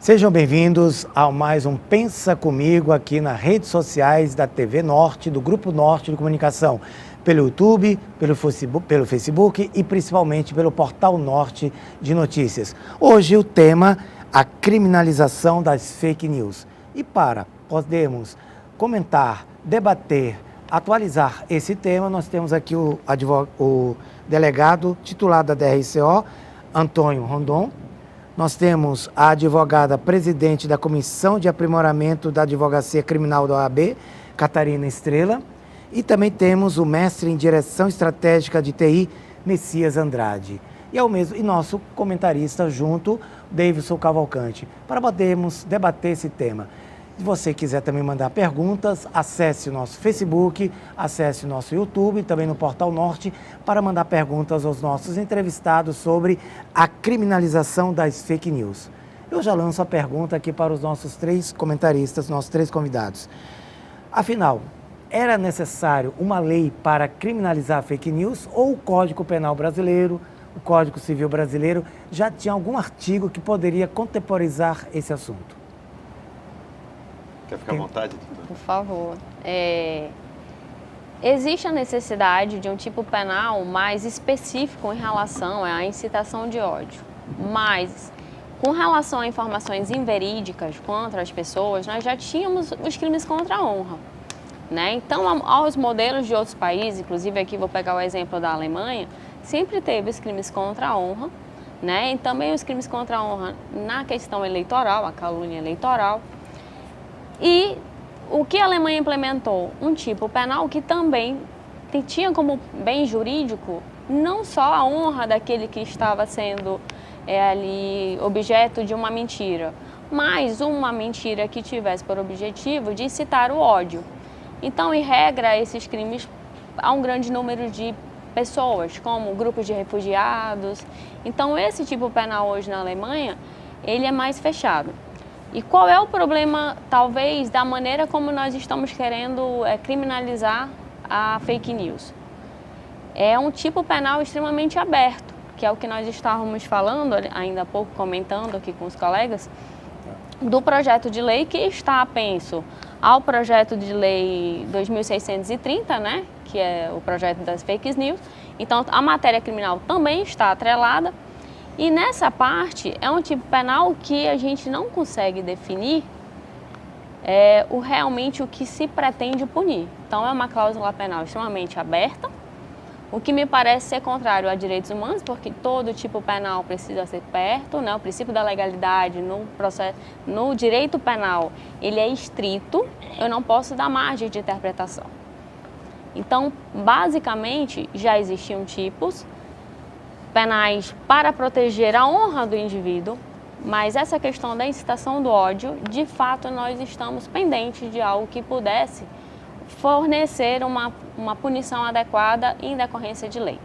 Sejam bem-vindos a mais um Pensa Comigo aqui nas redes sociais da TV Norte, do Grupo Norte de Comunicação, pelo YouTube, pelo Facebook e principalmente pelo Portal Norte de Notícias. Hoje o tema, a criminalização das fake news. E para podermos comentar, debater, atualizar esse tema, nós temos aqui o delegado titular da DRCO, Antônio Rondon. Nós temos a advogada presidente da Comissão de Aprimoramento da Advocacia Criminal da OAB, Catarina Estrela. E também temos o mestre em Direção Estratégica de TI, Messias Andrade. E nosso comentarista junto, Davidson Cavalcante, para podermos debater esse tema. Se você quiser também mandar perguntas, acesse o nosso Facebook, acesse o nosso YouTube, também no Portal Norte, para mandar perguntas aos nossos entrevistados sobre a criminalização das fake news. Eu já lanço a pergunta aqui para os nossos três comentaristas, nossos três convidados. Afinal, era necessário uma lei para criminalizar fake news ou o Código Penal brasileiro, o Código Civil brasileiro, já tinha algum artigo que poderia contemporizar esse assunto? Quer ficar à vontade? Por favor. Existe a necessidade de um tipo penal mais específico em relação à incitação de ódio. Mas, com relação a informações inverídicas contra as pessoas, nós já tínhamos os crimes contra a honra. Né? Então, aos modelos de outros países, inclusive aqui vou pegar o exemplo da Alemanha, sempre teve os crimes contra a honra, né? E também os crimes contra a honra na questão eleitoral, a calúnia eleitoral. E o que a Alemanha implementou? Um tipo penal que também tinha como bem jurídico não só a honra daquele que estava sendo ali objeto de uma mentira, mas uma mentira que tivesse por objetivo de incitar o ódio. Então, em regra, esses crimes há um grande número de pessoas, como grupos de refugiados. Então, esse tipo penal hoje na Alemanha, ele é mais fechado. E qual é o problema, talvez, da maneira como nós estamos querendo criminalizar a fake news? É um tipo penal extremamente aberto, que é o que nós estávamos falando, ainda há pouco comentando aqui com os colegas, do projeto de lei que está apenso ao projeto de lei 2630, né, que é o projeto das fake news. Então, a matéria criminal também está atrelada. E nessa parte, é um tipo penal que a gente não consegue definir realmente o que se pretende punir. Então, é uma cláusula penal extremamente aberta, o que me parece ser contrário a direitos humanos, porque todo tipo penal precisa ser perto, né? O princípio da legalidade no direito penal, ele é estrito, eu não posso dar margem de interpretação. Então, basicamente, já existiam tipos penais para proteger a honra do indivíduo, mas essa questão da incitação do ódio, de fato, nós estamos pendentes de algo que pudesse fornecer uma punição adequada em decorrência de lei.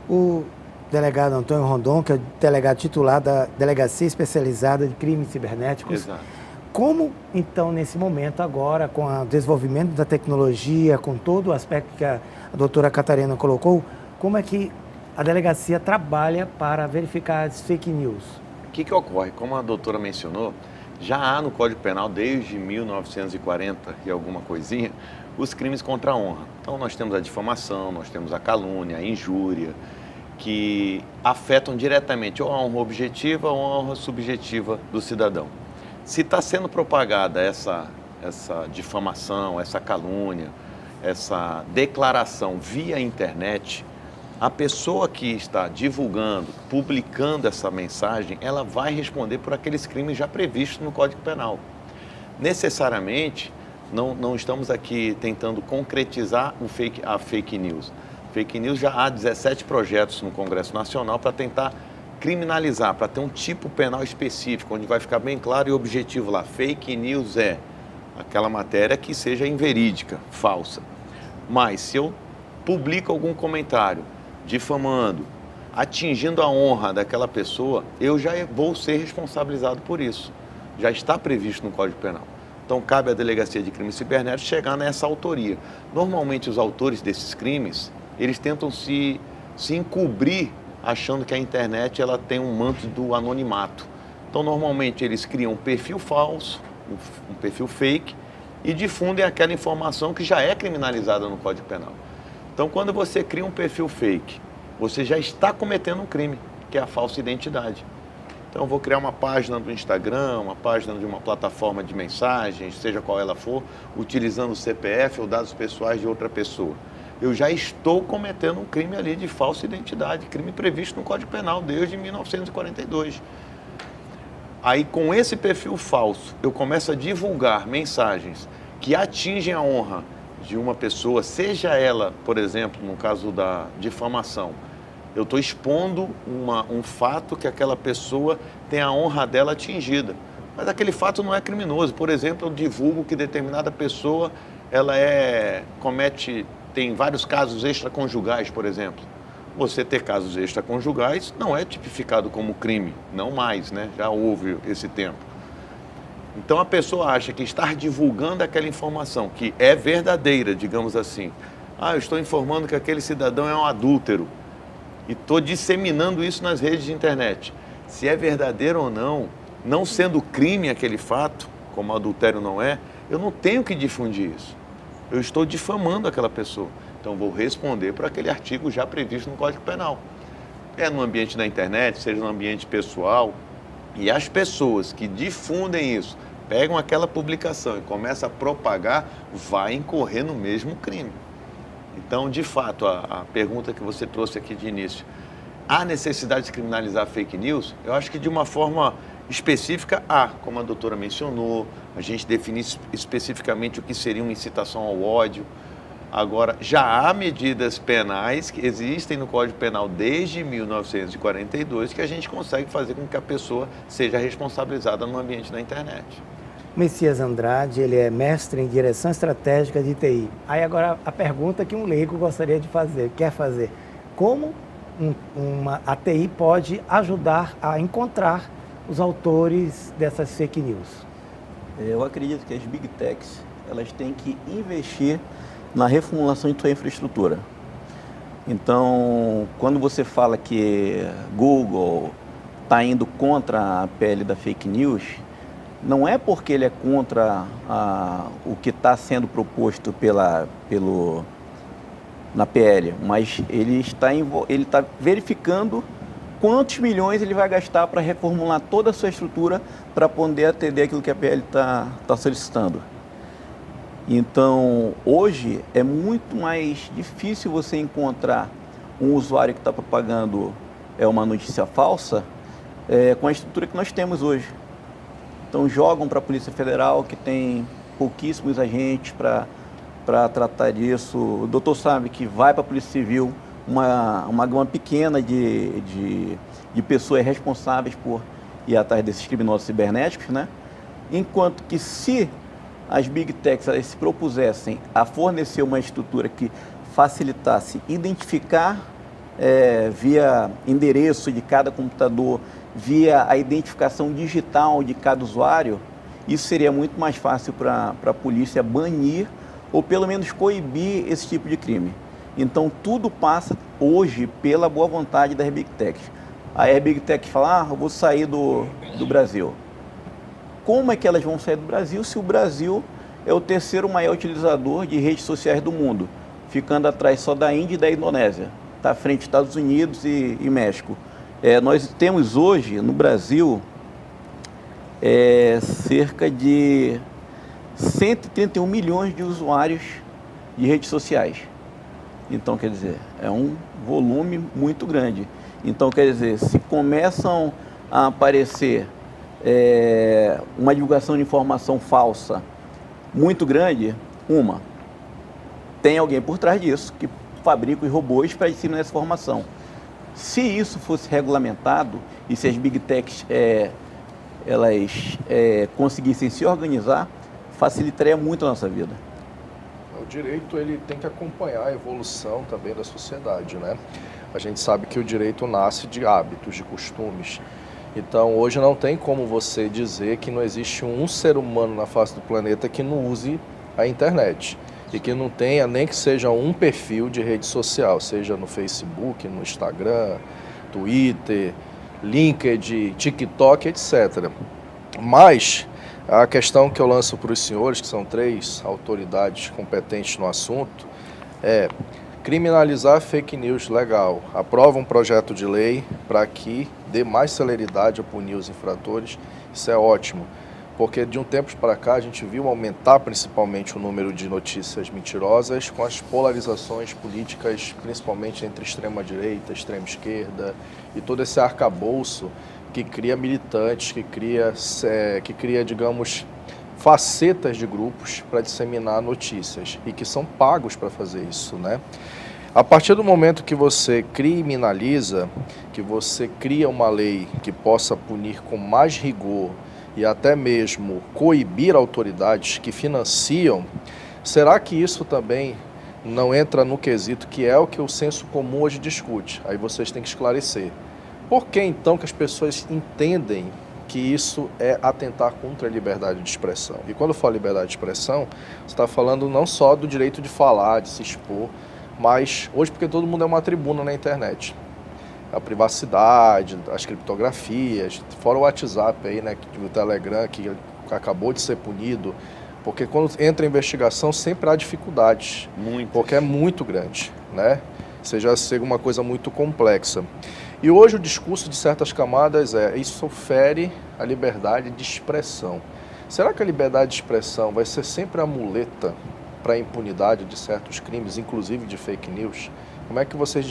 O delegado Antônio Rondon, que é o delegado titular da Delegacia Especializada de Crimes Cibernéticos. Exato. Como, então, nesse momento agora, com o desenvolvimento da tecnologia, com todo o aspecto que a doutora Catarina colocou, como é que a delegacia trabalha para verificar as fake news? O que ocorre? Como a doutora mencionou, já há no Código Penal, desde 1940 e alguma coisinha, os crimes contra a honra. Então, nós temos a difamação, nós temos a calúnia, a injúria, que afetam diretamente ou a honra objetiva ou a honra subjetiva do cidadão. Se está sendo propagada essa difamação, essa calúnia, essa declaração via internet, a pessoa que está divulgando, publicando essa mensagem, ela vai responder por aqueles crimes já previstos no Código Penal. Necessariamente, não estamos aqui tentando concretizar a fake news. Fake news já há 17 projetos no Congresso Nacional para tentar criminalizar, para ter um tipo penal específico, onde vai ficar bem claro e objetivo lá. Fake news é aquela matéria que seja inverídica, falsa. Mas se eu publico algum comentário difamando, atingindo a honra daquela pessoa, eu já vou ser responsabilizado por isso. Já está previsto no Código Penal. Então, cabe à Delegacia de Crimes Cibernéticos chegar nessa autoria. Normalmente, os autores desses crimes, eles tentam se encobrir achando que a internet ela tem um manto do anonimato. Então, normalmente, eles criam um perfil falso, um perfil fake, e difundem aquela informação que já é criminalizada no Código Penal. Então, quando você cria um perfil fake, você já está cometendo um crime, que é a falsa identidade. Então, eu vou criar uma página do Instagram, uma página de uma plataforma de mensagens, seja qual ela for, utilizando o CPF ou dados pessoais de outra pessoa. Eu já estou cometendo um crime ali de falsa identidade, crime previsto no Código Penal desde 1942. Aí, com esse perfil falso, eu começo a divulgar mensagens que atingem a honra de uma pessoa, seja ela, por exemplo, no caso da difamação, eu estou expondo um fato que aquela pessoa tem a honra dela atingida. Mas aquele fato não é criminoso. Por exemplo, eu divulgo que determinada pessoa, ela tem vários casos extraconjugais, por exemplo. Você ter casos extraconjugais não é tipificado como crime, não mais, né? Já houve esse tempo. Então a pessoa acha que estar divulgando aquela informação, que é verdadeira, digamos assim. Eu estou informando que aquele cidadão é um adúltero e estou disseminando isso nas redes de internet. Se é verdadeiro ou não sendo crime aquele fato, como adultério não é, eu não tenho que difundir isso. Eu estou difamando aquela pessoa. Então, vou responder por aquele artigo já previsto no Código Penal. É no ambiente da internet, seja no ambiente pessoal. E as pessoas que difundem isso, pegam aquela publicação e começam a propagar, vai incorrer no mesmo crime. Então, de fato, a pergunta que você trouxe aqui de início, há necessidade de criminalizar fake news? Eu acho que de uma forma específica há, como a doutora mencionou, a gente definir especificamente o que seria uma incitação ao ódio. Agora, já há medidas penais que existem no Código Penal desde 1942 que a gente consegue fazer com que a pessoa seja responsabilizada no ambiente da internet. Messias Andrade, ele é mestre em direção estratégica de TI. Aí agora a pergunta que um leigo gostaria de fazer, quer fazer, como a TI pode ajudar a encontrar os autores dessas fake news? Eu acredito que as Big Techs, elas têm que investir na reformulação de sua infraestrutura. Então, quando você fala que Google está indo contra a PL da fake news, não é porque ele é contra o que está sendo proposto na PL, mas ele está verificando quantos milhões ele vai gastar para reformular toda a sua estrutura para poder atender aquilo que a PL está solicitando. Então, hoje é muito mais difícil você encontrar um usuário que está propagando uma notícia falsa com a estrutura que nós temos hoje. Então, jogam para a Polícia Federal, que tem pouquíssimos agentes para tratar disso. O doutor sabe que vai para a Polícia Civil uma gama pequena de pessoas responsáveis por ir atrás desses criminosos cibernéticos, né? Enquanto que se as Big Techs se propusessem a fornecer uma estrutura que facilitasse identificar via endereço de cada computador, via a identificação digital de cada usuário, isso seria muito mais fácil para a polícia banir ou pelo menos coibir esse tipo de crime. Então tudo passa hoje pela boa vontade das Big Techs. Aí as Big Techs falam, eu vou sair do Brasil. Como é que elas vão sair do Brasil se o Brasil é o terceiro maior utilizador de redes sociais do mundo, ficando atrás só da Índia e da Indonésia, está à frente dos Estados Unidos e México. Nós temos hoje no Brasil cerca de 131 milhões de usuários de redes sociais. Então, quer dizer, é um volume muito grande. Então, quer dizer, se começam a aparecer uma divulgação de informação falsa muito grande, tem alguém por trás disso que fabrica os robôs para disseminar essa informação. Se isso fosse regulamentado e se as Big Techs elas conseguissem se organizar, facilitaria muito a nossa vida. O direito ele tem que acompanhar a evolução também da sociedade, né? A gente sabe que o direito nasce de hábitos, de costumes. Então, hoje não tem como você dizer que não existe um ser humano na face do planeta que não use a internet e que não tenha nem que seja um perfil de rede social, seja no Facebook, no Instagram, Twitter, LinkedIn, TikTok, etc. Mas a questão que eu lanço para os senhores, que são 3 autoridades competentes no assunto, é criminalizar fake news legal. Aprova um projeto de lei para que dê mais celeridade a punir os infratores. Isso é ótimo, porque de um tempo para cá a gente viu aumentar principalmente o número de notícias mentirosas com as polarizações políticas, principalmente entre extrema-direita, extrema-esquerda e todo esse arcabouço que cria militantes, que cria, digamos, facetas de grupos para disseminar notícias e que são pagos para fazer isso, né? A partir do momento que você criminaliza, que você cria uma lei que possa punir com mais rigor e até mesmo coibir autoridades que financiam, será que isso também não entra no quesito que é o que o senso comum hoje discute? Aí vocês têm que esclarecer. Por que então que as pessoas entendem que isso é atentar contra a liberdade de expressão? E quando eu falo liberdade de expressão, você está falando não só do direito de falar, de se expor, mas hoje porque todo mundo é uma tribuna na internet. A privacidade, as criptografias, fora o WhatsApp aí, né, o Telegram, que acabou de ser punido, porque quando entra a investigação sempre há dificuldades, porque é muito grande, né? Seja uma coisa muito complexa. E hoje o discurso de certas camadas isso fere a liberdade de expressão. Será que a liberdade de expressão vai ser sempre a muleta para a impunidade de certos crimes, inclusive de fake news? Como é que vocês,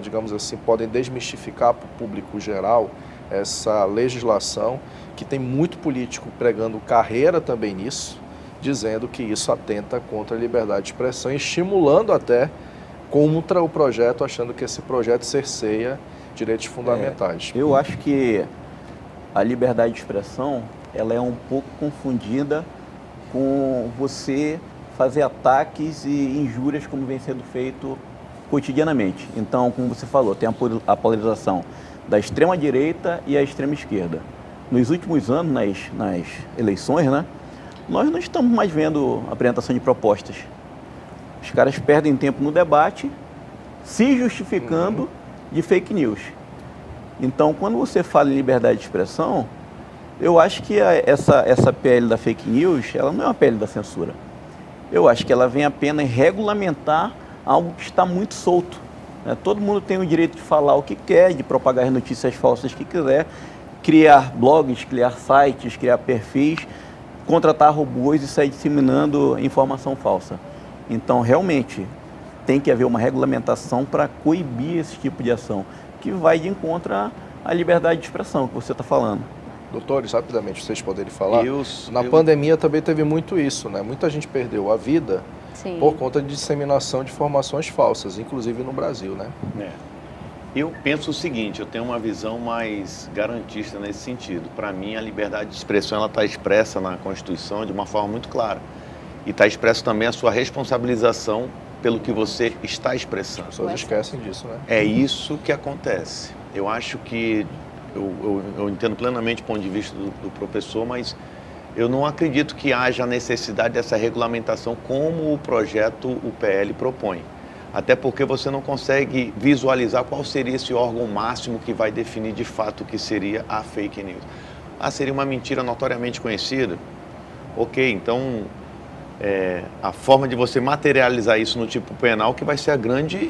digamos assim, podem desmistificar para o público geral essa legislação que tem muito político pregando carreira também nisso, dizendo que isso atenta contra a liberdade de expressão, estimulando até contra o projeto, achando que esse projeto cerceia direitos fundamentais? Eu acho que a liberdade de expressão ela é um pouco confundida com você fazer ataques e injúrias como vem sendo feito cotidianamente. Então, como você falou, tem a polarização da extrema-direita e a extrema-esquerda. Nos últimos anos, nas eleições, né, nós não estamos mais vendo apresentação de propostas. Os caras perdem tempo no debate, se justificando de fake news. Então, quando você fala em liberdade de expressão, eu acho que essa PL da fake news, ela não é uma PL da censura. Eu acho que ela vem apenas regulamentar algo que está muito solto, né? Todo mundo tem o direito de falar o que quer, de propagar as notícias falsas que quiser, criar blogs, criar sites, criar perfis, contratar robôs e sair disseminando informação falsa. Então, realmente, tem que haver uma regulamentação para coibir esse tipo de ação, que vai de encontro à liberdade de expressão que você está falando. Doutores, rapidamente, vocês poderem falar. Na pandemia também teve muito isso, né? Muita gente perdeu a vida por conta de disseminação de informações falsas, inclusive no Brasil, né? Eu penso o seguinte, eu tenho uma visão mais garantista nesse sentido. Para mim, a liberdade de expressão ela está expressa na Constituição de uma forma muito clara. E está expresso também a sua responsabilização pelo que você está expressando. As pessoas esquecem disso, né? É isso que acontece. Eu acho que, eu entendo plenamente o ponto de vista do professor, mas eu não acredito que haja necessidade dessa regulamentação como o projeto, o PL, propõe. Até porque você não consegue visualizar qual seria esse órgão máximo que vai definir de fato o que seria a fake news. Seria uma mentira notoriamente conhecida? Ok, então a forma de você materializar isso no tipo penal que vai ser a grande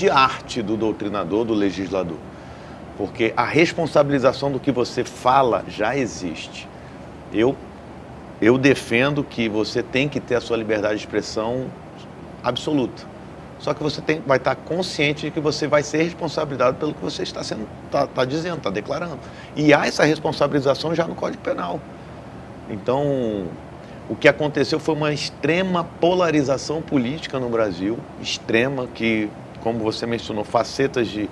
arte do doutrinador, do legislador. Porque a responsabilização do que você fala já existe. Eu defendo que você tem que ter a sua liberdade de expressão absoluta. Só que você vai estar consciente de que você vai ser responsabilizado pelo que você está dizendo, está declarando. E há essa responsabilização já no Código Penal. Então, o que aconteceu foi uma extrema polarização política no Brasil, extrema, que, como você mencionou, facetas de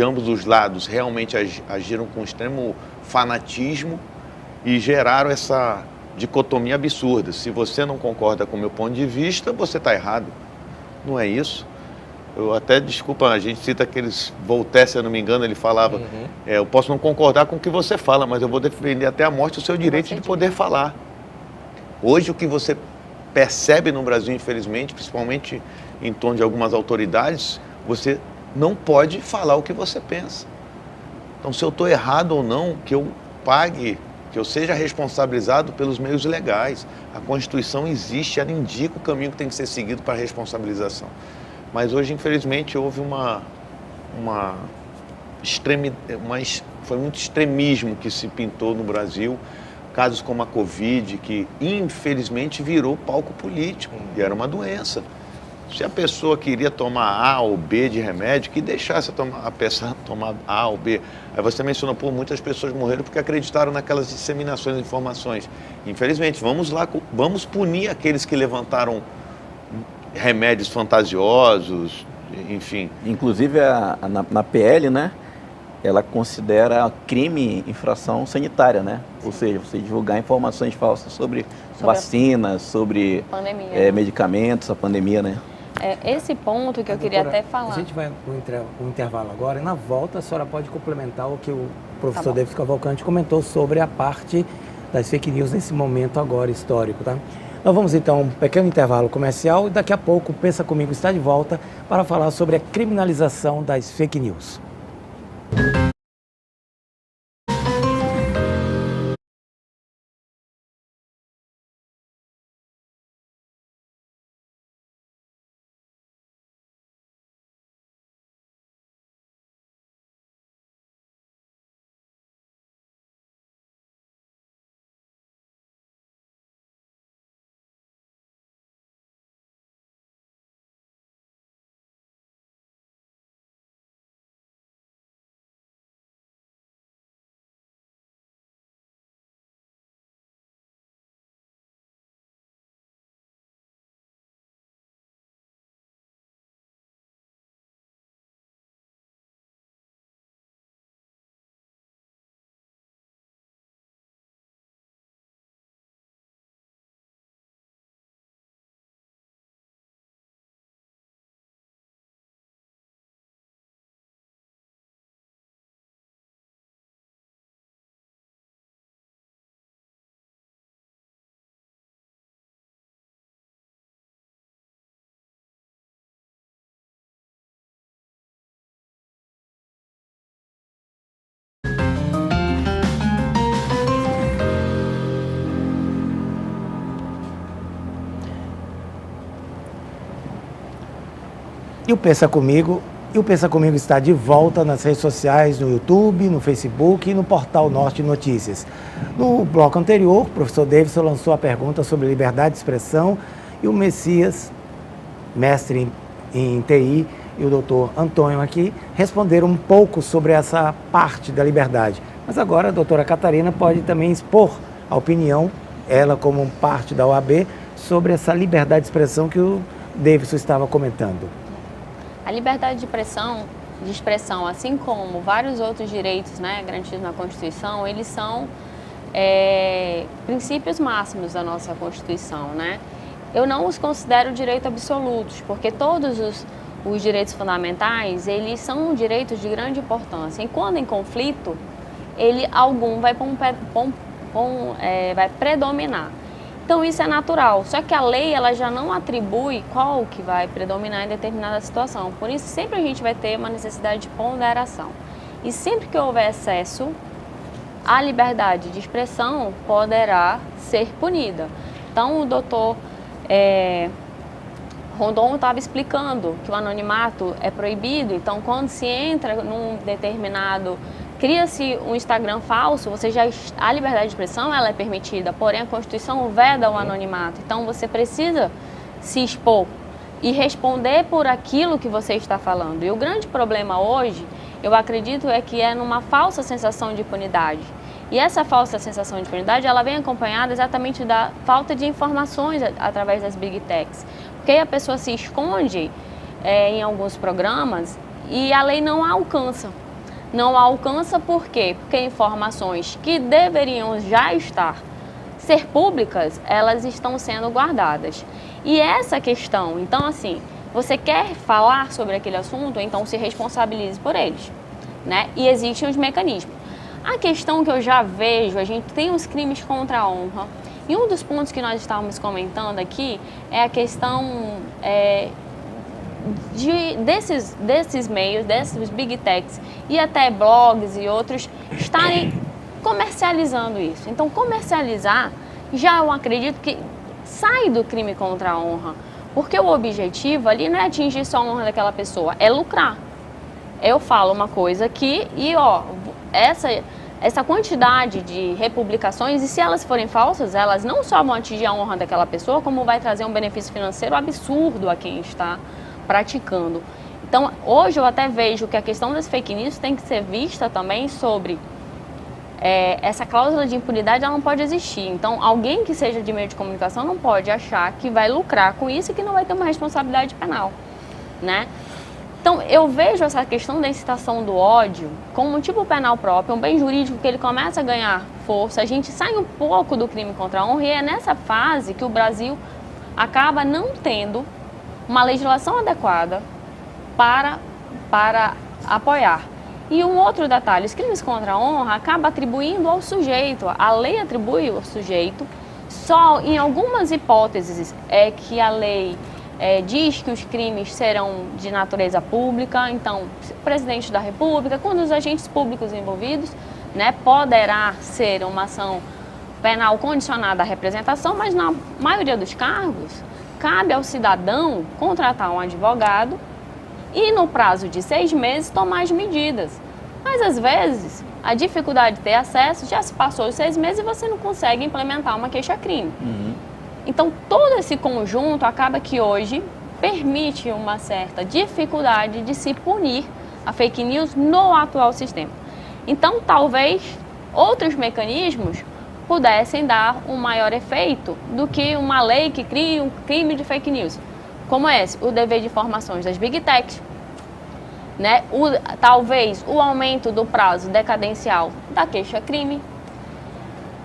ambos os lados realmente agiram com extremo fanatismo e geraram essa dicotomia absurda. Se você não concorda com o meu ponto de vista, você está errado. Não é isso? Eu até, desculpa, a gente cita aqueles Voltaire, se eu não me engano, ele falava, eu posso não concordar com o que você fala, mas eu vou defender até a morte o seu direito de poder falar. Hoje, o que você percebe no Brasil, infelizmente, principalmente em torno de algumas autoridades, você não pode falar o que você pensa. Então, se eu estou errado ou não, que eu pague, que eu seja responsabilizado pelos meios legais. A Constituição existe, ela indica o caminho que tem que ser seguido para a responsabilização. Mas hoje, infelizmente, houve foi muito extremismo que se pintou no Brasil. Casos como a Covid, que infelizmente virou palco político, e era uma doença. Se a pessoa queria tomar A ou B de remédio, que deixasse a pessoa tomar A ou B. Aí você mencionou, muitas pessoas morreram porque acreditaram naquelas disseminações de informações. Infelizmente, vamos punir aqueles que levantaram remédios fantasiosos, enfim. Inclusive, na PL, né, ela considera crime infração sanitária, né? Ou seja, você divulgar informações falsas sobre vacinas, sobre medicamentos, a pandemia, né? Esse ponto que eu queria até falar. A gente vai no intervalo agora e na volta a senhora pode complementar o que o professor Davis Cavalcante comentou sobre a parte das fake news nesse momento agora histórico, tá? Nós vamos então a um pequeno intervalo comercial e daqui a pouco o Pensa Comigo está de volta para falar sobre a criminalização das fake news. E o Pensa Comigo está de volta nas redes sociais, no YouTube, no Facebook e no portal Norte Notícias. No bloco anterior, o professor Davidson lançou a pergunta sobre liberdade de expressão e o Messias, mestre em TI, e o doutor Antônio aqui responderam um pouco sobre essa parte da liberdade. Mas agora a doutora Catarina pode também expor a opinião, ela como parte da OAB, sobre essa liberdade de expressão que o Davidson estava comentando. A liberdade de expressão, assim como vários outros direitos, né, garantidos na Constituição, eles são princípios máximos da nossa Constituição, né? Eu não os considero direitos absolutos, porque todos os direitos fundamentais, eles são direitos de grande importância. E quando em conflito, algum vai predominar. Então isso é natural, só que a lei ela já não atribui qual que vai predominar em determinada situação. Por isso sempre a gente vai ter uma necessidade de ponderação. E sempre que houver excesso, a liberdade de expressão poderá ser punida. Então o doutor Rondon estava explicando que o anonimato é proibido, então quando se entra num determinado... Cria-se um Instagram falso, a liberdade de expressão ela é permitida, porém a Constituição veda o anonimato. Então você precisa se expor e responder por aquilo que você está falando. E o grande problema hoje, eu acredito, é que é numa falsa sensação de impunidade. E essa falsa sensação de impunidade, ela vem acompanhada exatamente da falta de informações através das Big Techs. Porque a pessoa se esconde em alguns programas e a lei não a alcança. Não a alcança por quê? Porque informações que deveriam já ser públicas, elas estão sendo guardadas. E essa questão, então assim, você quer falar sobre aquele assunto, então se responsabilize por eles, né? E existem os mecanismos. A questão que eu já vejo, a gente tem os crimes contra a honra. E um dos pontos que nós estávamos comentando aqui é a questão desses meios, desses big techs e até blogs e outros estarem comercializando isso. Então, comercializar, já eu acredito que sai do crime contra a honra, porque o objetivo ali não é atingir só a honra daquela pessoa, é lucrar. Eu falo uma coisa aqui e, ó, essa quantidade de republicações, e se elas forem falsas, elas não só vão atingir a honra daquela pessoa, como vai trazer um benefício financeiro absurdo a quem está praticando. Então, hoje eu até vejo que a questão das fake news tem que ser vista também sobre essa cláusula de impunidade, ela não pode existir. Então, alguém que seja de meio de comunicação não pode achar que vai lucrar com isso e que não vai ter uma responsabilidade penal, né? Então, eu vejo essa questão da incitação do ódio como um tipo penal próprio, um bem jurídico que ele começa a ganhar força. A gente sai um pouco do crime contra a honra e é nessa fase que o Brasil acaba não tendo uma legislação adequada para apoiar. E um outro detalhe, os crimes contra a honra acabam atribuindo ao sujeito, a lei atribui ao sujeito, só em algumas hipóteses é que a lei diz que os crimes serão de natureza pública. Então, o presidente da República, quando os agentes públicos envolvidos, né, poderá ser uma ação penal condicionada à representação, mas na maioria dos cargos, cabe ao cidadão contratar um advogado e no prazo de 6 meses tomar as medidas. Mas às vezes a dificuldade de ter acesso, já se passou os 6 meses e você não consegue implementar uma queixa-crime. Então todo esse conjunto acaba que hoje permite uma certa dificuldade de se punir a fake news no atual sistema. Então talvez outros mecanismos pudessem dar um maior efeito do que uma lei que crie um crime de fake news. Como esse, o dever de informações das Big Techs, né? Talvez o aumento do prazo decadencial da queixa-crime,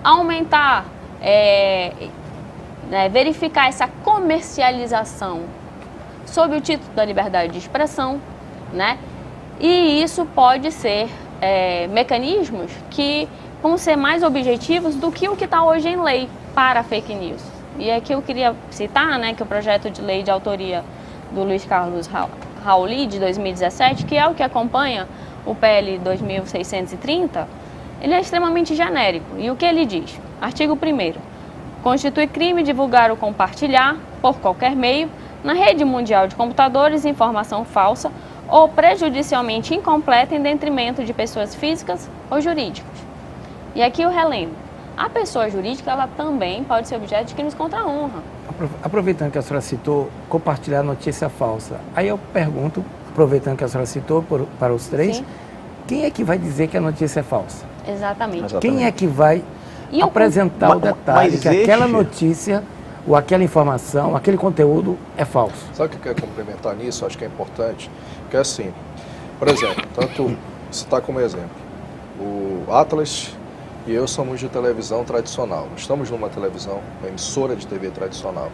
aumentar, verificar essa comercialização sob o título da liberdade de expressão, né? E isso pode ser mecanismos que vão ser mais objetivos do que o que está hoje em lei para fake news. E aqui eu queria citar, né, que o projeto de lei de autoria do Luiz Carlos Rauli, de 2017, que é o que acompanha o PL 2630, ele é extremamente genérico. E o que ele diz? Artigo 1º. Constitui crime divulgar ou compartilhar, por qualquer meio, na rede mundial de computadores, informação falsa ou prejudicialmente incompleta em detrimento de pessoas físicas ou jurídicas. E aqui eu relembro. A pessoa jurídica, ela também pode ser objeto de crimes contra a honra. Aproveitando que a senhora citou compartilhar notícia falsa, aí eu pergunto, aproveitando que a senhora citou para os três, Sim. Quem é que vai dizer que a notícia é falsa? Exatamente. Quem é que vai apresentar o detalhe que aquela notícia ou aquela informação, aquele conteúdo é falso? Sabe o que eu quero complementar nisso? Acho que é importante. Porque assim, por exemplo, tanto citar como exemplo, o Atlas e eu somos de televisão tradicional. Estamos numa televisão, uma emissora de TV tradicional.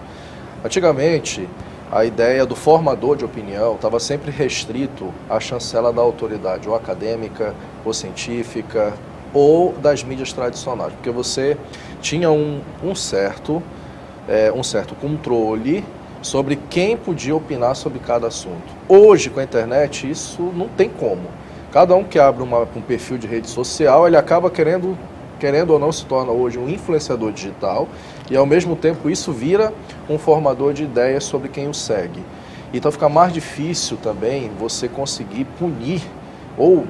Antigamente, a ideia do formador de opinião estava sempre restrito à chancela da autoridade, ou acadêmica, ou científica, ou das mídias tradicionais, porque você tinha um certo controle sobre quem podia opinar sobre cada assunto. Hoje, com a internet, isso não tem como. Cada um que abre um perfil de rede social, ele acaba querendo ou não, se torna hoje um influenciador digital e, ao mesmo tempo, isso vira um formador de ideias sobre quem o segue. Então fica mais difícil também você conseguir punir ou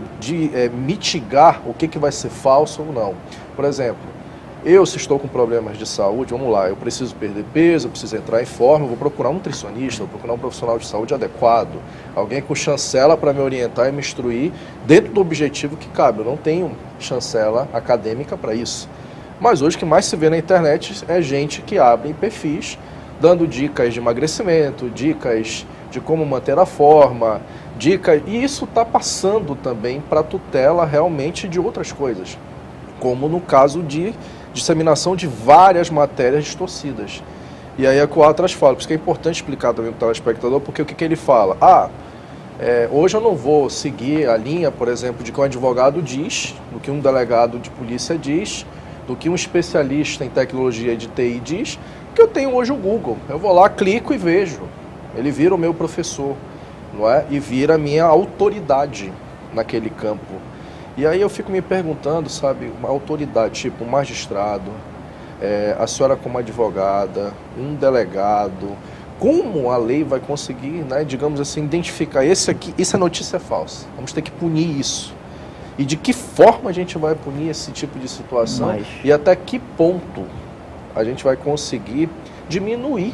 mitigar o que vai ser falso ou não. Por exemplo, se estou com problemas de saúde, vamos lá, eu preciso perder peso, eu preciso entrar em forma, eu vou procurar um nutricionista, vou procurar um profissional de saúde adequado, alguém com chancela para me orientar e me instruir dentro do objetivo que cabe. Eu não tenho chancela acadêmica para isso. Mas hoje o que mais se vê na internet é gente que abre perfis dando dicas de emagrecimento, dicas de como manter a forma, dicas, e isso está passando também para a tutela realmente de outras coisas, como no caso de disseminação de várias matérias distorcidas. E aí é que o Atlas fala, por isso que é importante explicar também para o telespectador, porque o que ele fala? Hoje eu não vou seguir a linha, por exemplo, de que um advogado diz, do que um delegado de polícia diz, do que um especialista em tecnologia de TI diz, que eu tenho hoje o Google. Eu vou lá, clico e vejo. Ele vira o meu professor. não é? E vira a minha autoridade naquele campo. E aí eu fico me perguntando, sabe, uma autoridade, tipo um magistrado, a senhora como advogada, um delegado, como a lei vai conseguir, né, digamos assim, identificar essa notícia é falsa? Vamos ter que punir isso. E de que forma a gente vai punir esse tipo de situação? E até que ponto a gente vai conseguir diminuir,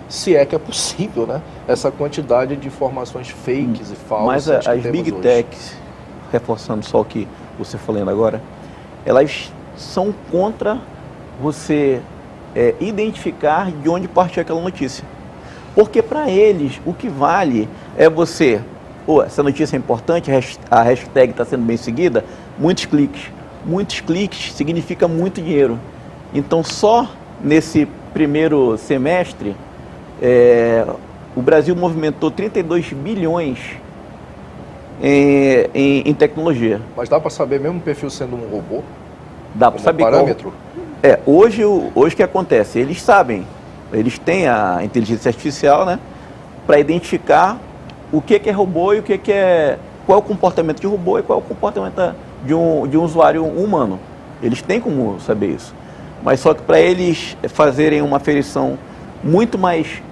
se é que é possível, né, essa quantidade de informações fakes e falsas. Mas as Big Techs, reforçando só o que você falando agora, elas são contra você identificar de onde partiu aquela notícia. Porque para eles o que vale é você, essa notícia é importante, a hashtag está sendo bem seguida, muitos cliques. Muitos cliques significa muito dinheiro. Então só nesse primeiro semestre, o Brasil movimentou 32 bilhões em tecnologia. Mas dá para saber mesmo o perfil sendo um robô? Dá para saber parâmetro? Hoje o que acontece? Eles sabem, eles têm a inteligência artificial, né, para identificar o que é robô e o que é, qual é o comportamento de robô e qual é o comportamento de um usuário humano. Eles têm como saber isso. Mas só que para eles fazerem uma aferição muito mais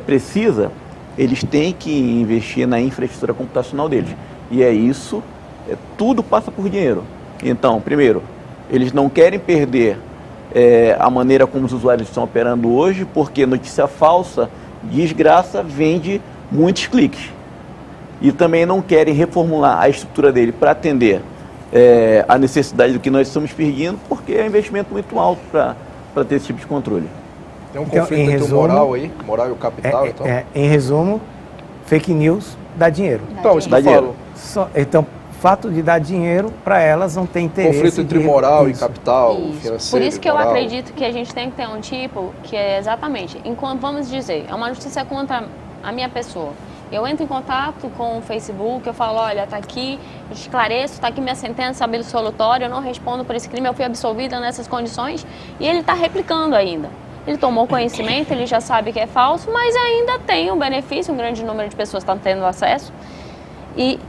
precisa, eles têm que investir na infraestrutura computacional deles. E isso, tudo passa por dinheiro. Então, primeiro, eles não querem perder a maneira como os usuários estão operando hoje, porque notícia falsa, desgraça, vende muitos cliques. E também não querem reformular a estrutura dele para atender a necessidade do que nós estamos pedindo, porque é um investimento muito alto para ter esse tipo de controle. Tem um conflito entre o moral aí, moral e o capital, então? Em resumo, fake news dá dinheiro. Então, isso que eu falo. Então, o fato de dar dinheiro, para elas não tem interesse. Conflito entre moral e capital, financeiro. Por isso que eu acredito que a gente tem que ter um tipo que é exatamente, enquanto, vamos dizer, é uma notícia contra a minha pessoa. Eu entro em contato com o Facebook, eu falo, olha, tá aqui, esclareço, tá aqui minha sentença absolutória, eu não respondo por esse crime, eu fui absolvida nessas condições, e ele está replicando ainda. Ele tomou conhecimento, ele já sabe que é falso, mas ainda tem um benefício, um grande número de pessoas estão tendo acesso. E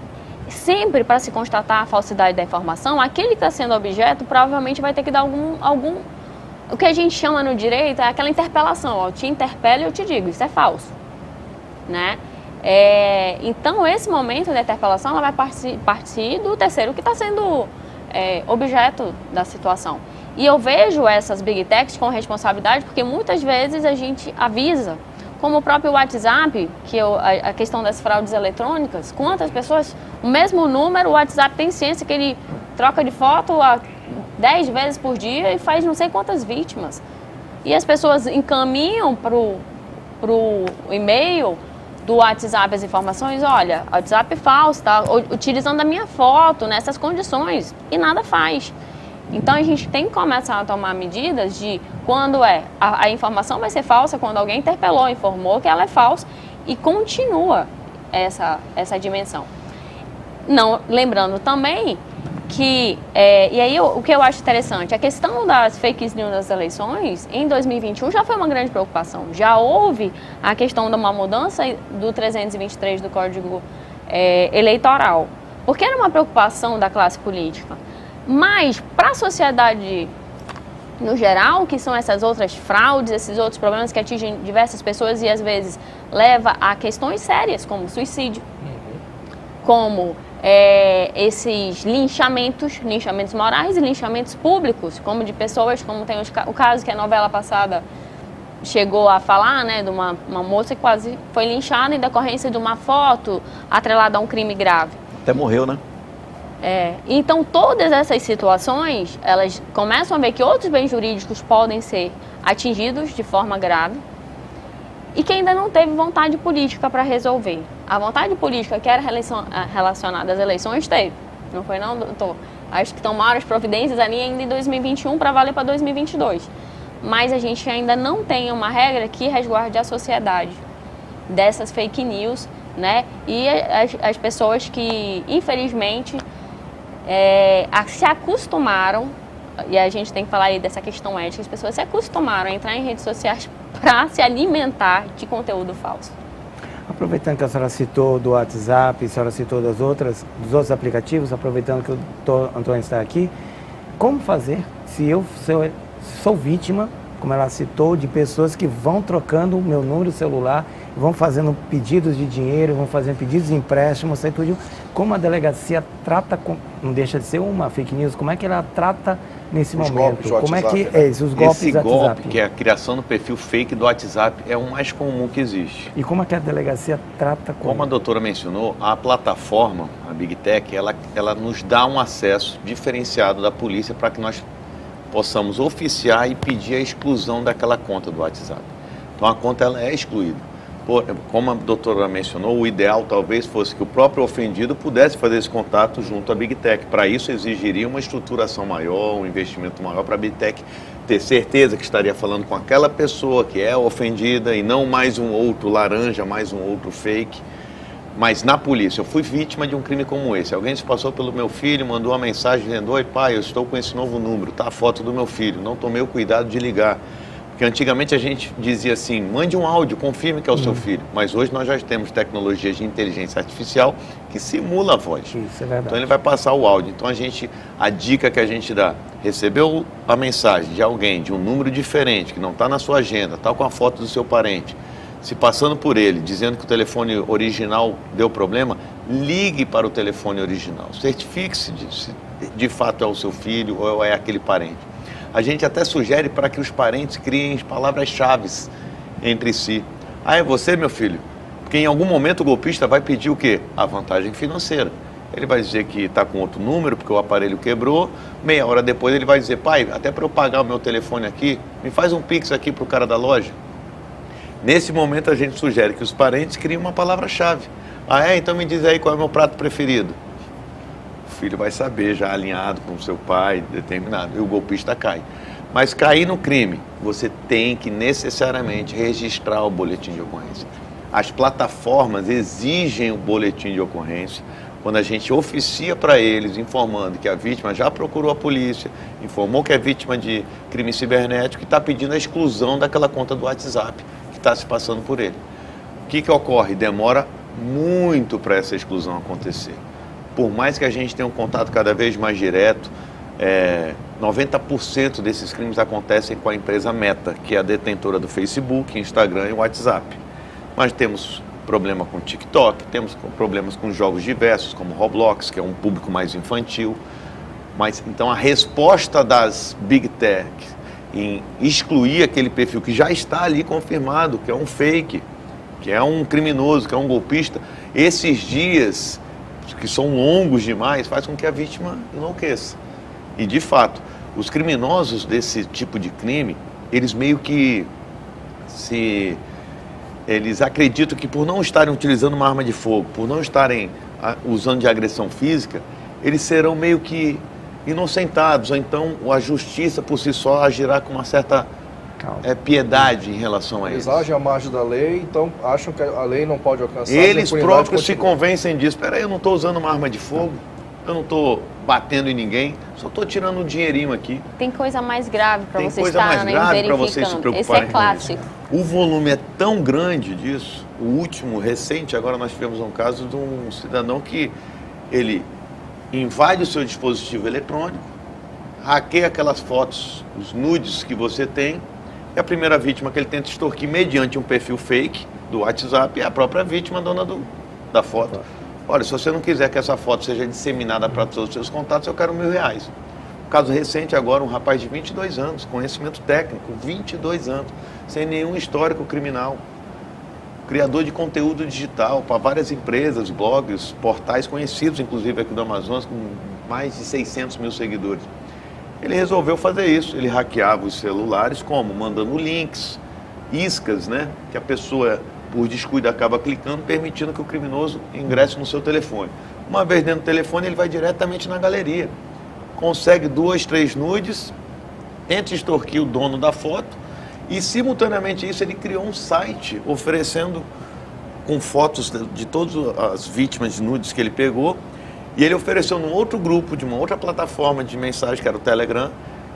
sempre para se constatar a falsidade da informação, aquele que está sendo objeto provavelmente vai ter que dar algum... O que a gente chama no direito é aquela interpelação, ó, eu te interpelo e eu te digo, isso é falso, né? Então, esse momento da interpelação, ela vai partir do terceiro que está sendo objeto da situação. E eu vejo essas Big Techs com responsabilidade, porque muitas vezes a gente avisa, como o próprio WhatsApp, a questão das fraudes eletrônicas, quantas pessoas, o mesmo número, o WhatsApp tem ciência que ele troca de foto 10 vezes por dia e faz não sei quantas vítimas. E as pessoas encaminham para o e-mail do WhatsApp as informações, olha, WhatsApp falso, tá utilizando a minha foto nessas condições, e nada faz. Então a gente tem que começar a tomar medidas de quando a informação vai ser falsa, quando alguém interpelou, informou que ela é falsa, e continua essa dimensão. Não, lembrando também que, e aí o que eu acho interessante, a questão das fake news nas eleições, em 2021 já foi uma grande preocupação. Já houve a questão de uma mudança do 323 do Código Eleitoral, porque era uma preocupação da classe política. Mas para a sociedade no geral, que são essas outras fraudes, esses outros problemas que atingem diversas pessoas e às vezes leva a questões sérias como suicídio, como esses linchamentos morais e linchamentos públicos, como de pessoas, como tem o caso que a novela passada chegou a falar, né, de uma moça que quase foi linchada em decorrência de uma foto atrelada a um crime grave. Até morreu, né? Então todas essas situações, elas começam a ver que outros bens jurídicos podem ser atingidos de forma grave e que ainda não teve vontade política para resolver. A vontade política que era relacionada às eleições teve, não foi não, doutor? Acho que tomaram as providências ali ainda em 2021 para valer para 2022. Mas a gente ainda não tem uma regra que resguarde a sociedade dessas fake news, né? E as pessoas que, infelizmente, se acostumaram, e a gente tem que falar aí dessa questão ética, as pessoas se acostumaram a entrar em redes sociais para se alimentar de conteúdo falso. Aproveitando que a senhora citou do WhatsApp, a senhora citou dos outros aplicativos, aproveitando que o doutor Antônio está aqui, como fazer se eu sou vítima, como ela citou, de pessoas que vão trocando o meu número celular, vão fazendo pedidos de dinheiro, vão fazendo pedidos de empréstimo, como a delegacia trata, não deixa de ser uma fake news, como é que ela trata nesse momento? Como é que os golpes Esse do WhatsApp? golpe, que é a criação do perfil fake do WhatsApp, é o mais comum que existe. E como é que a delegacia trata Como a doutora mencionou, a plataforma, a Big Tech, ela nos dá um acesso diferenciado da polícia para que nós possamos oficiar e pedir a exclusão daquela conta do WhatsApp. Então a conta ela é excluída. Como a doutora mencionou, o ideal talvez fosse que o próprio ofendido pudesse fazer esse contato junto à Big Tech. Para isso exigiria uma estruturação maior, um investimento maior para a Big Tech ter certeza que estaria falando com aquela pessoa que é ofendida e não mais um outro laranja, mais um outro fake. Mas na polícia, eu fui vítima de um crime como esse. Alguém se passou pelo meu filho, mandou uma mensagem dizendo: oi pai, eu estou com esse novo número, tá a foto do meu filho, não tomei o cuidado de ligar. Porque antigamente a gente dizia assim, mande um áudio, confirme que é o seu filho. Mas hoje nós já temos tecnologias de inteligência artificial que simula a voz. Isso é verdade. Então ele vai passar o áudio. Então a dica que a gente dá, recebeu a mensagem de alguém, de um número diferente, que não está na sua agenda, está com a foto do seu parente, se passando por ele, dizendo que o telefone original deu problema, ligue para o telefone original. Certifique-se se de fato é o seu filho ou é aquele parente. A gente até sugere para que os parentes criem palavras-chave entre si. Ah, é você, meu filho? Porque em algum momento o golpista vai pedir o quê? A vantagem financeira. Ele vai dizer que está com outro número porque o aparelho quebrou. Meia hora depois ele vai dizer: pai, até para eu pagar o meu telefone aqui, me faz um pix aqui para o cara da loja. Nesse momento a gente sugere que os parentes criem uma palavra-chave. Ah, é? Então me diz aí qual é o meu prato preferido. O filho vai saber, já alinhado com o seu pai, determinado, e o golpista cai. Mas cair no crime, você tem que necessariamente registrar o boletim de ocorrência. As plataformas exigem o boletim de ocorrência quando a gente oficia para eles, informando que a vítima já procurou a polícia, informou que é vítima de crime cibernético e está pedindo a exclusão daquela conta do WhatsApp que está se passando por ele. O que ocorre? Demora muito para essa exclusão acontecer. Por mais que a gente tenha um contato cada vez mais direto, 90% desses crimes acontecem com a empresa Meta, que é a detentora do Facebook, Instagram e WhatsApp. Mas temos problema com TikTok, temos problemas com jogos diversos, como Roblox, que é um público mais infantil. Mas então a resposta das Big Tech em excluir aquele perfil que já está ali confirmado, que é um fake, que é um criminoso, que é um golpista, esses dias que são longos demais, faz com que a vítima enlouqueça. E, de fato, os criminosos desse tipo de crime, eles meio que eles acreditam que por não estarem utilizando uma arma de fogo, por não estarem usando de agressão física, eles serão meio que inocentados, ou então a justiça por si só agirá com uma certa piedade em relação a eles. Eles agem à margem da lei, então acham que a lei não pode alcançar. Eles próprios se convencem disso. Espera aí, eu não estou usando uma arma de fogo, eu não estou batendo em ninguém, só estou tirando um dinheirinho aqui. Tem coisa mais grave para você coisa estar mais grave para verificando. vocês se preocuparem. Esse é clássico. O volume é tão grande disso. O último, recente, agora nós tivemos um caso de um cidadão que ele invade o seu dispositivo eletrônico, hackeia aquelas fotos, os nudes que você tem, e a primeira vítima que ele tenta extorquir mediante um perfil fake do WhatsApp é a própria vítima, dona da foto. Olha, se você não quiser que essa foto seja disseminada para todos os seus contatos, eu quero R$1.000. Um caso recente agora, um rapaz de 22 anos, conhecimento técnico, 22 anos, sem nenhum histórico criminal. Criador de conteúdo digital para várias empresas, blogs, portais conhecidos, inclusive aqui do Amazonas, com mais de 600 mil seguidores. Ele resolveu fazer isso, ele hackeava os celulares, como? Mandando links, iscas, né? Que a pessoa, por descuido, acaba clicando, permitindo que o criminoso ingresse no seu telefone. Uma vez dentro do telefone, ele vai diretamente na galeria. Consegue 2, 3 nudes, tenta extorquir o dono da foto e, simultaneamente isso, ele criou um site oferecendo com fotos de todas as vítimas de nudes que ele pegou. E ele ofereceu num outro grupo, de uma outra plataforma de mensagem, que era o Telegram,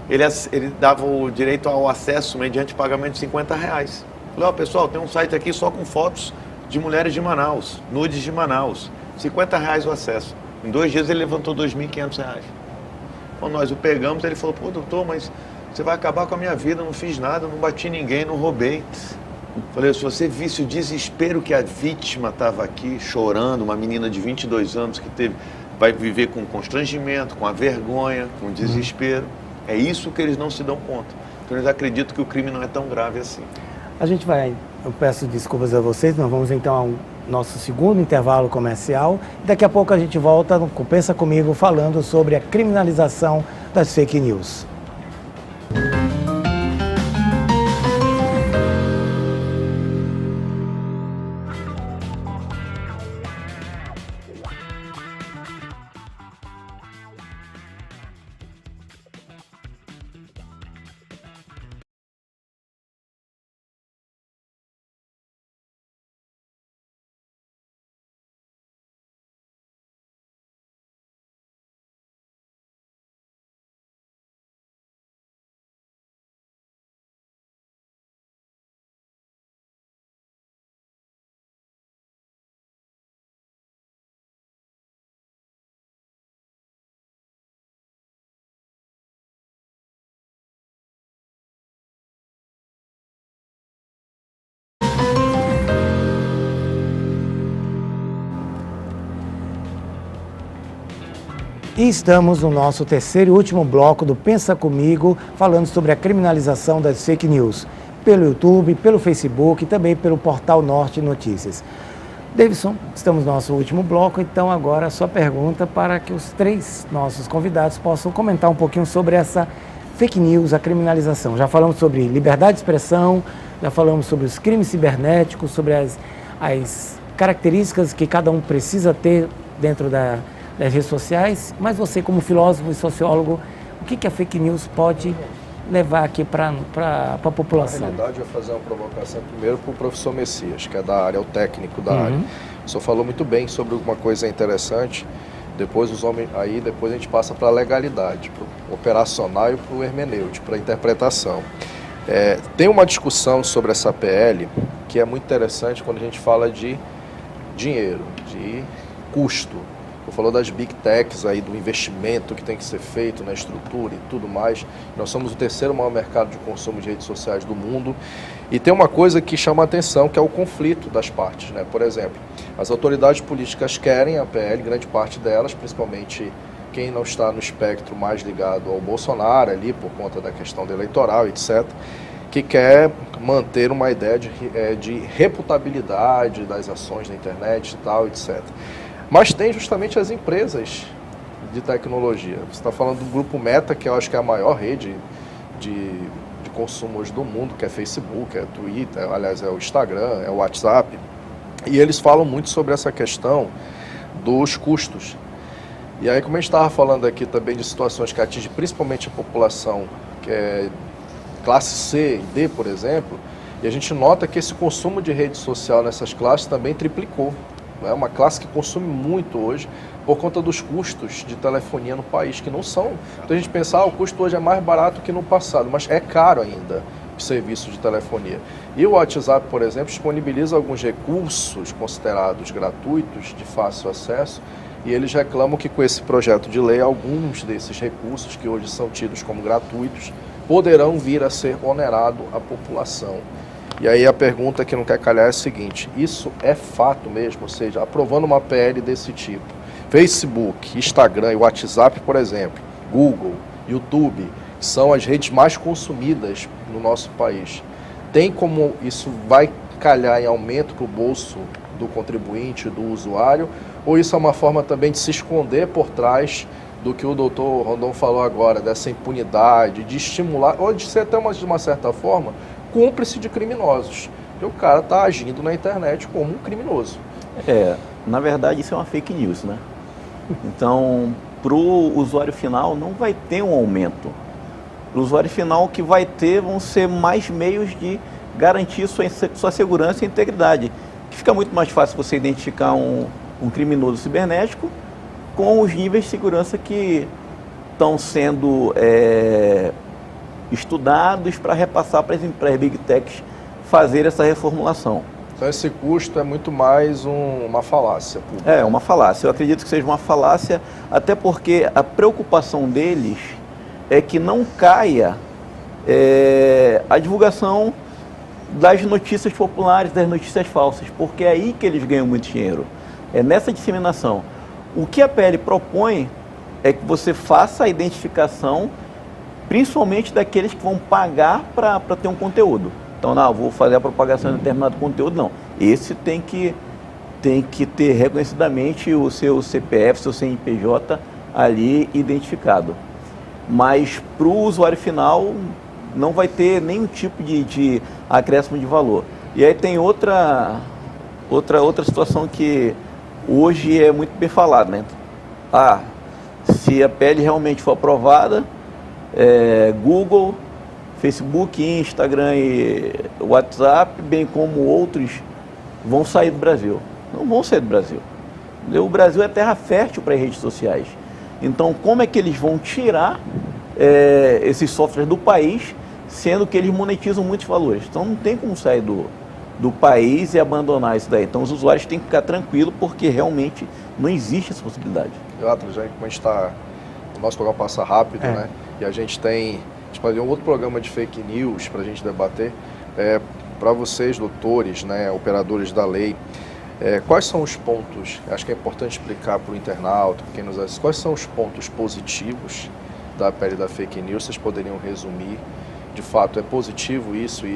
ele dava o direito ao acesso mediante pagamento de R$50. Falei, pessoal, tem um site aqui só com fotos de mulheres de Manaus, nudes de Manaus. R$50 o acesso. Em 2 dias ele levantou R$2.500. Quando nós o pegamos, ele falou, pô, doutor, mas você vai acabar com a minha vida, não fiz nada, não bati ninguém, não roubei. Falei, se você visse o desespero que a vítima estava aqui, chorando, uma menina de 22 anos que vai viver com constrangimento, com a vergonha, com desespero. É isso que eles não se dão conta. Então eles acreditam que o crime não é tão grave assim. Eu peço desculpas a vocês, nós vamos então ao nosso segundo intervalo comercial. Daqui a pouco a gente volta com Pensa Comigo falando sobre a criminalização das fake news. E estamos no nosso terceiro e último bloco do Pensa Comigo, falando sobre a criminalização das fake news, pelo YouTube, pelo Facebook e também pelo Portal Norte Notícias. Davidson, estamos no nosso último bloco, então agora a sua pergunta para que os 3 nossos convidados possam comentar um pouquinho sobre essa fake news, a criminalização. Já falamos sobre liberdade de expressão, já falamos sobre os crimes cibernéticos, sobre as características que cada um precisa ter dentro das redes sociais, mas você como filósofo e sociólogo, o que a fake news pode levar aqui para a população? Na realidade, eu vou fazer uma provocação primeiro para o professor Messias, que é da área, é o técnico da área. O senhor falou muito bem sobre uma coisa interessante, depois a gente passa para a legalidade, para o operacional e para o hermenêutico, para a interpretação. Tem uma discussão sobre essa PL que é muito interessante quando a gente fala de dinheiro, de custo. Eu falou das big techs aí, do investimento que tem que ser feito na estrutura e tudo mais. Nós somos o 3º maior mercado de consumo de redes sociais do mundo. E tem uma coisa que chama a atenção, que é o conflito das partes, né? Por exemplo, as autoridades políticas querem a PL, grande parte delas, principalmente quem não está no espectro mais ligado ao Bolsonaro ali, por conta da questão do eleitoral, etc., que quer manter uma ideia de reputabilidade das ações na internet e tal, etc. Mas tem justamente as empresas de tecnologia. Você está falando do grupo Meta, que eu acho que é a maior rede de consumo hoje do mundo, que é Facebook, é Twitter, aliás, é o Instagram, é o WhatsApp. E eles falam muito sobre essa questão dos custos. E aí, como a gente estava falando aqui também de situações que atingem principalmente a população, que é classe C e D, por exemplo, e a gente nota que esse consumo de rede social nessas classes também triplicou. É uma classe que consome muito hoje por conta dos custos de telefonia no país, que não são... Então a gente pensa, o custo hoje é mais barato que no passado, mas é caro ainda o serviço de telefonia. E o WhatsApp, por exemplo, disponibiliza alguns recursos considerados gratuitos, de fácil acesso, e eles reclamam que com esse projeto de lei, alguns desses recursos, que hoje são tidos como gratuitos, poderão vir a ser onerado à população. E aí a pergunta que não quer calhar é a seguinte, isso é fato mesmo? Ou seja, aprovando uma PL desse tipo, Facebook, Instagram e WhatsApp, por exemplo, Google, YouTube, são as redes mais consumidas no nosso país. Tem como isso vai calhar em aumento para o bolso do contribuinte, do usuário, ou isso é uma forma também de se esconder por trás do que o doutor Rondon falou agora, dessa impunidade, de estimular, ou de ser até de uma certa forma, cúmplice de criminosos. Porque o cara está agindo na internet como um criminoso. Na verdade isso é uma fake news, né? Então, para o usuário final não vai ter um aumento. Para o usuário final o que vai ter vão ser mais meios de garantir sua segurança e integridade. Que fica muito mais fácil você identificar um criminoso cibernético com os níveis de segurança que estão sendo estudados para repassar para as Big Techs fazer essa reformulação. Então esse custo é muito mais uma falácia pública. É uma falácia. Eu acredito que seja uma falácia, até porque a preocupação deles é que não caia a divulgação das notícias populares, das notícias falsas, porque é aí que eles ganham muito dinheiro. É nessa disseminação. O que a PL propõe é que você faça a identificação, principalmente daqueles que vão pagar para ter um conteúdo. Então, não, vou fazer a propagação de determinado conteúdo, não. Esse tem que ter reconhecidamente o seu CPF, seu CNPJ ali identificado. Mas para o usuário final não vai ter nenhum tipo de acréscimo de valor. E aí tem outra situação que hoje é muito bem falada, né? Se a PL realmente for aprovada, Google, Facebook, Instagram e WhatsApp, bem como outros, vão sair do Brasil. Não vão sair do Brasil. O Brasil é terra fértil para as redes sociais. Então, como é que eles vão tirar esses softwares do país, sendo que eles monetizam muitos valores? Então, não tem como sair do país e abandonar isso daí. Então, os usuários têm que ficar tranquilos, porque realmente não existe essa possibilidade. Como a gente está... O nosso programa passa rápido, né? E a gente fazer um outro programa de fake news para a gente debater. Para vocês, doutores, né, operadores da lei, quais são os pontos, acho que é importante explicar para o internauta, para quem nos assiste, quais são os pontos positivos da PL da fake news, vocês poderiam resumir, de fato é positivo isso,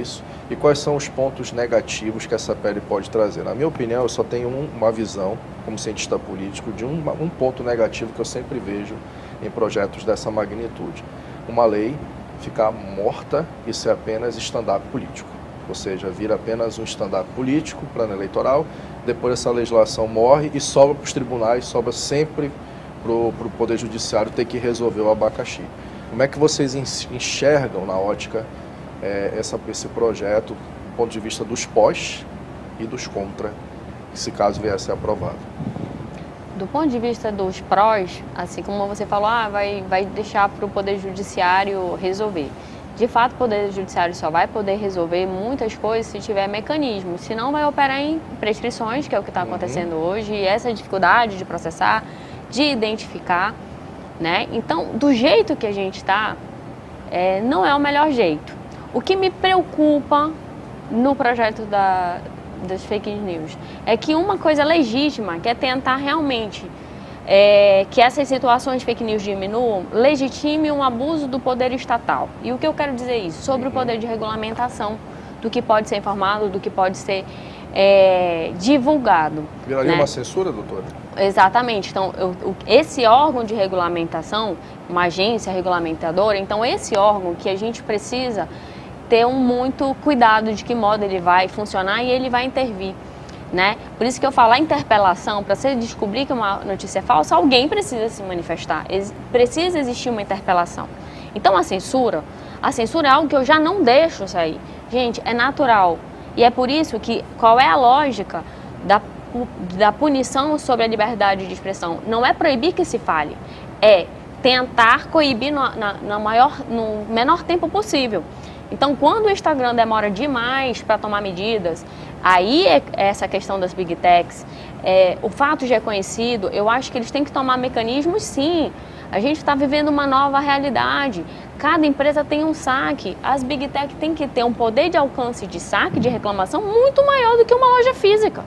e quais são os pontos negativos que essa PL pode trazer? Na minha opinião, eu só tenho uma visão, como cientista político, de um ponto negativo que eu sempre vejo em projetos dessa magnitude. Uma lei ficar morta e ser apenas stand-up político, ou seja, vira apenas um stand-up político, plano eleitoral, depois essa legislação morre e sobra para os tribunais, sobra sempre para o Poder Judiciário ter que resolver o abacaxi. Como é que vocês enxergam na ótica esse projeto, do ponto de vista dos pós e dos contra, se caso vier a ser aprovado? Do ponto de vista dos prós, assim como você falou, vai deixar para o Poder Judiciário resolver. De fato, o Poder Judiciário só vai poder resolver muitas coisas se tiver mecanismos, senão vai operar em prescrições, que é o que está acontecendo hoje, e essa dificuldade de processar, de identificar, né? Então, do jeito que a gente está, não é o melhor jeito. O que me preocupa no projeto das fake news é que uma coisa legítima, que é tentar realmente que essas situações de fake news diminuam, legitime um abuso do poder estatal. E o que eu quero dizer isso? Sobre o poder de regulamentação do que pode ser informado, do que pode ser divulgado. Viraria, né? Uma censura, doutora? Exatamente. Então, esse órgão de regulamentação, uma agência regulamentadora, então esse órgão que a gente precisa ter muito cuidado de que modo ele vai funcionar e ele vai intervir, né? Por isso que eu falo, a interpelação, para você descobrir que uma notícia é falsa, alguém precisa se manifestar, precisa existir uma interpelação. Então a censura é algo que eu já não deixo sair. Gente, é natural. E é por isso que, qual é a lógica da punição sobre a liberdade de expressão? Não é proibir que se fale, é tentar coibir no menor tempo possível. Então, quando o Instagram demora demais para tomar medidas, aí é essa questão das Big Techs. O fato já é conhecido, eu acho que eles têm que tomar mecanismos, sim. A gente está vivendo uma nova realidade. Cada empresa tem um saque. As Big Tech têm que ter um poder de alcance de saque, de reclamação, muito maior do que uma loja física.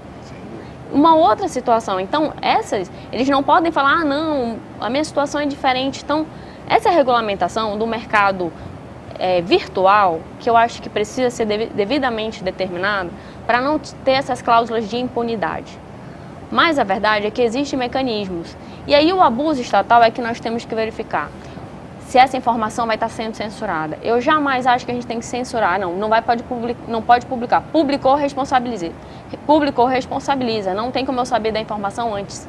Uma outra situação. Então, eles não podem falar, não, a minha situação é diferente. Então, essa regulamentação do mercado virtual, que eu acho que precisa ser devidamente determinado para não ter essas cláusulas de impunidade. Mas a verdade é que existem mecanismos. E aí o abuso estatal é que nós temos que verificar se essa informação vai estar sendo censurada. Eu jamais acho que a gente tem que censurar, não pode publicar. Publicou, responsabiliza. Publicou, responsabiliza. Não tem como eu saber da informação antes,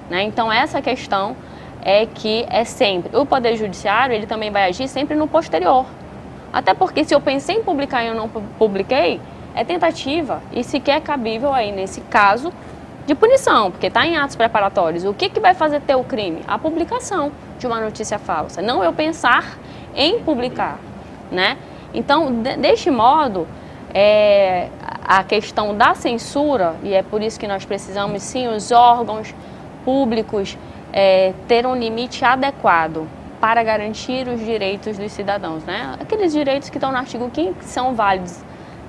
né? Então essa questão é que sempre. O Poder Judiciário, ele também vai agir sempre no posterior. Até porque se eu pensei em publicar e eu não publiquei, é tentativa e sequer é cabível aí nesse caso de punição, porque está em atos preparatórios. O que vai fazer ter o crime? A publicação de uma notícia falsa, não eu pensar em publicar, né? Então, deste modo, a questão da censura, e é por isso que nós precisamos, sim, os órgãos públicos ter um limite adequado para garantir os direitos dos cidadãos, né? Aqueles direitos que estão no artigo 5º que são válidos,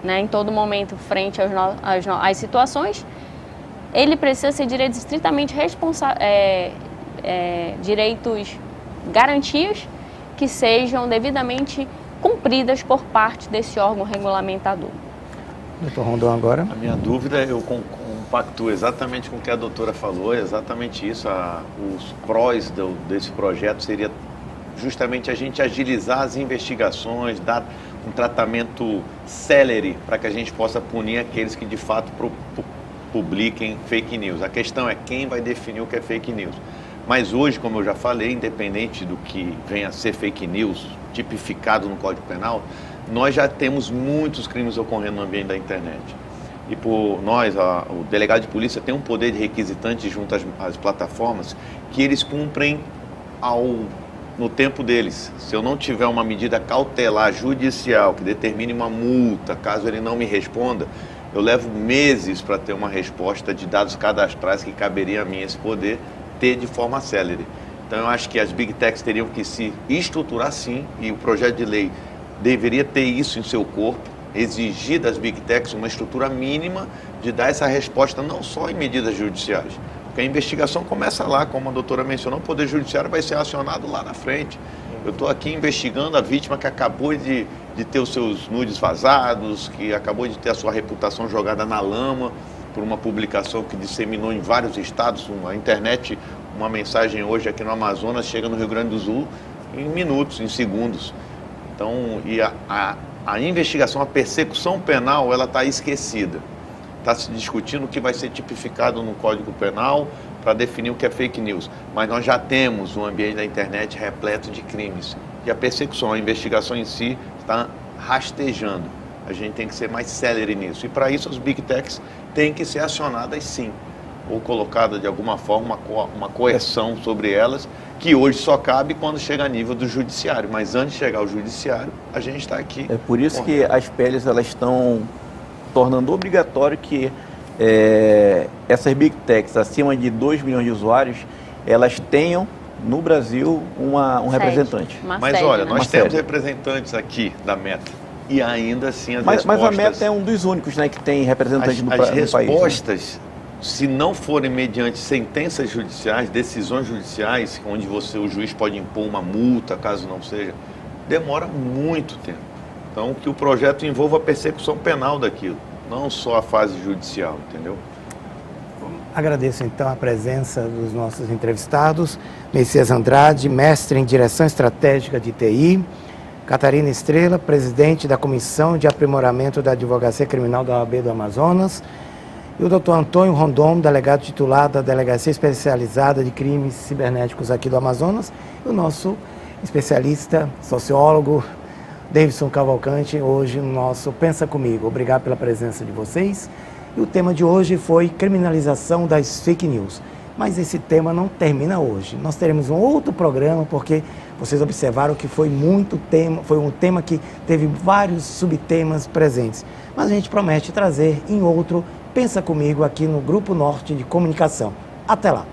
né, em todo momento frente às situações. Ele precisa ser direitos estritamente direitos garantias que sejam devidamente cumpridas por parte desse órgão regulamentador. Doutor Rondon, agora. A minha dúvida, eu compactuo exatamente com o que a doutora falou, é exatamente isso. Os prós desse projeto seria justamente a gente agilizar as investigações, dar um tratamento célere para que a gente possa punir aqueles que de fato publiquem fake news. A questão é quem vai definir o que é fake news. Mas hoje, como eu já falei, independente do que venha a ser fake news, tipificado no Código Penal, nós já temos muitos crimes ocorrendo no ambiente da internet. E por nós, o delegado de polícia tem um poder de requisitante junto às plataformas que eles cumprem no tempo deles. Se eu não tiver uma medida cautelar judicial que determine uma multa, caso ele não me responda, eu levo meses para ter uma resposta de dados cadastrais que caberia a mim esse poder ter de forma célere. Então eu acho que as Big Techs teriam que se estruturar sim, e o projeto de lei deveria ter isso em seu corpo, exigir das Big Techs uma estrutura mínima de dar essa resposta não só em medidas judiciais, porque a investigação começa lá, como a doutora mencionou, o Poder Judiciário vai ser acionado lá na frente. Eu estou aqui investigando a vítima que acabou de ter os seus nudes vazados, que acabou de ter a sua reputação jogada na lama por uma publicação que disseminou em vários estados. A internet, uma mensagem hoje aqui no Amazonas chega no Rio Grande do Sul em minutos, em segundos. Então, e a investigação, a persecução penal, ela está esquecida. Está se discutindo o que vai ser tipificado no Código Penal para definir o que é fake news. Mas nós já temos um ambiente da internet repleto de crimes. E a persecução, a investigação em si está rastejando. A gente tem que ser mais célere nisso. E para isso as Big Techs têm que ser acionadas sim, ou colocada de alguma forma uma coerção sobre elas, que hoje só cabe quando chega a nível do judiciário. Mas antes de chegar ao judiciário, a gente está aqui. É por isso que as PLs elas estão tornando obrigatório que essas Big Techs acima de 2 milhões de usuários, elas tenham no Brasil um representante. Mas olha, nós temos representantes aqui da Meta. E ainda assim as respostas... Mas a Meta é um dos únicos, né, que tem representante no país. As respostas, se não forem mediante sentenças judiciais, decisões judiciais, onde o juiz pode impor uma multa, caso não seja, demora muito tempo. Então, que o projeto envolva a persecução penal daquilo, não só a fase judicial, entendeu? Agradeço então a presença dos nossos entrevistados, Messias Andrade, mestre em Direção Estratégica de TI, Catarina Estrela, presidente da Comissão de Aprimoramento da Advocacia Criminal da OAB do Amazonas, e o doutor Antônio Rondon, delegado titular da Delegacia Especializada de Crimes Cibernéticos aqui do Amazonas, e o nosso especialista, sociólogo, Davidson Cavalcante, hoje no nosso Pensa Comigo. Obrigado pela presença de vocês. E o tema de hoje foi criminalização das fake news. Mas esse tema não termina hoje. Nós teremos um outro programa, porque vocês observaram que foi um tema que teve vários subtemas presentes. Mas a gente promete trazer em outro Pensa Comigo aqui no Grupo Norte de Comunicação. Até lá!